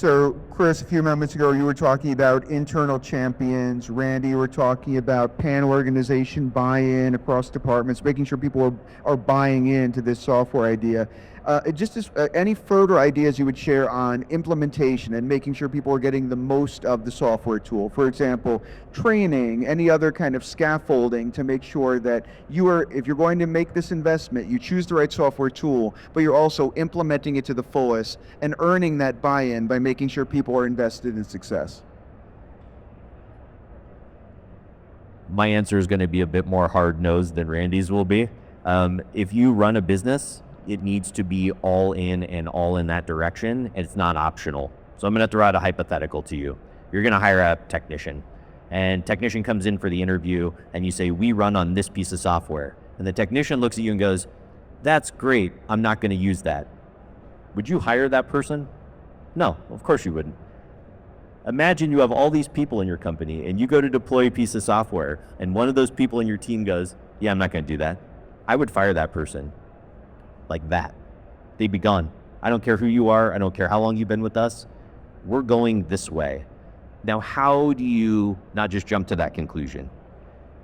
So, Chris, a few moments ago, you were talking about internal champions. Randy, you were talking about panel organization, buy-in across departments, making sure people are buying into this software idea. Any further ideas you would share on implementation and making sure people are getting the most of the software tool? For example, training, any other kind of scaffolding to make sure that if you're going to make this investment, you choose the right software tool, but you're also implementing it to the fullest and earning that buy-in by making sure people are invested in success. My answer is going to be a bit more hard-nosed than Randy's will be. If you run a business, it needs to be all in and all in that direction, and it's not optional. So I'm going to throw out a hypothetical to you. You're going to hire a technician, and technician comes in for the interview, and you say, we run on this piece of software. And the technician looks at you and goes, that's great, I'm not going to use that. Would you hire that person? No, of course you wouldn't. Imagine you have all these people in your company, and you go to deploy a piece of software, and one of those people in your team goes, yeah, I'm not going to do that. I would fire that person. Like that. They'd be gone. I don't care who you are. I don't care how long you've been with us. We're going this way. Now, how do you not just jump to that conclusion?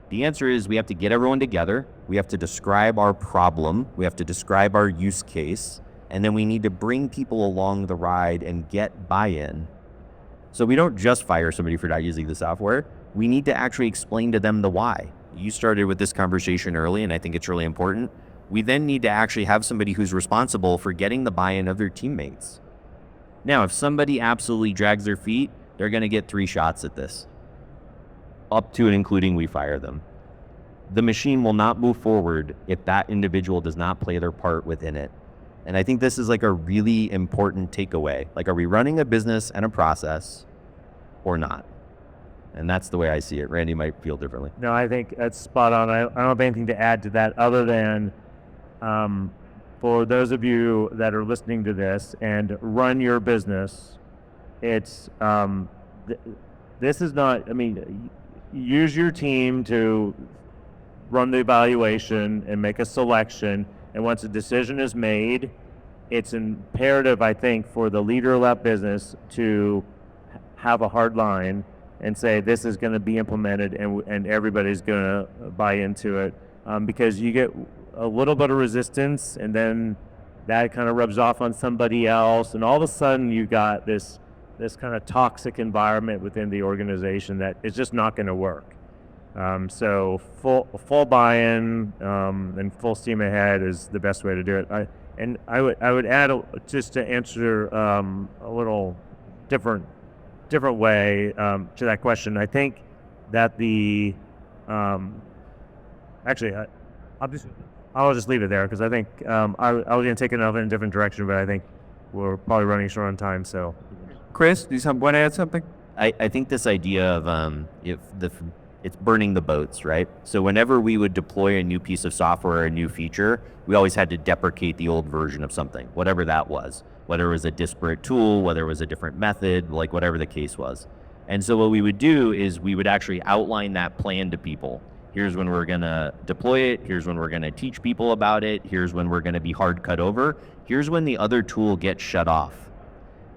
The answer is we have to get everyone together. We have to describe our problem. We have to describe our use case. And then we need to bring people along the ride and get buy-in. So we don't just fire somebody for not using the software. We need to actually explain to them the why. You started with this conversation early, and I think it's really important. We then need to actually have somebody who's responsible for getting the buy-in of their teammates. Now, if somebody absolutely drags their feet, they're going to get 3 shots at this, up to and including we fire them. The machine will not move forward if that individual does not play their part within it. And I think this is like a really important takeaway. Like, are we running a business and a process or not? And that's the way I see it. Randy might feel differently. No, I think that's spot on. I don't have anything to add to that other than for those of you that are listening to this and run your business, it's this is not, I mean, use your team to run the evaluation and make a selection. And once a decision is made, it's imperative, I think, for the leader of that business to have a hard line and say this is going to be implemented, and everybody's going to buy into it, because you get a little bit of resistance, and then that kind of rubs off on somebody else, and all of a sudden you got this kind of toxic environment within the organization that is just not going to work. So full buy-in and full steam ahead is the best way to do it. I would add just to answer a little different way to that question. I think that I'll just leave it there, because I think I was going to take it in a different direction, but I think we're probably running short on time. So, Chris, do you want to add something? I think this idea of it's burning the boats, right? So whenever we would deploy a new piece of software or a new feature, we always had to deprecate the old version of something, whatever that was, whether it was a disparate tool, whether it was a different method, like whatever the case was. And so what we would do is we would actually outline that plan to people. Here's when we're going to deploy it. Here's when we're going to teach people about it. Here's when we're going to be hard cut over. Here's when the other tool gets shut off.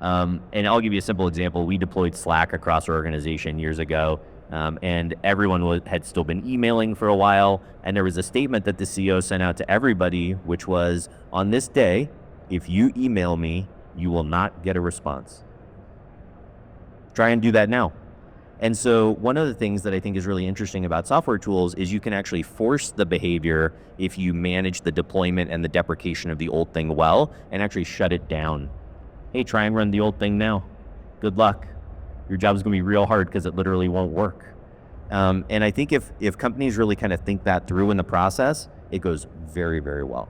And I'll give you a simple example. We deployed Slack across our organization years ago, and everyone had still been emailing for a while. And there was a statement that the CEO sent out to everybody, which was, on this day, if you email me, you will not get a response. Try and do that now. And so one of the things that I think is really interesting about software tools is you can actually force the behavior if you manage the deployment and the deprecation of the old thing well, and actually shut it down. Hey, try and run the old thing now. Good luck. Your job is going to be real hard because it literally won't work. And I think if companies really kind of think that through in the process, it goes very, very well.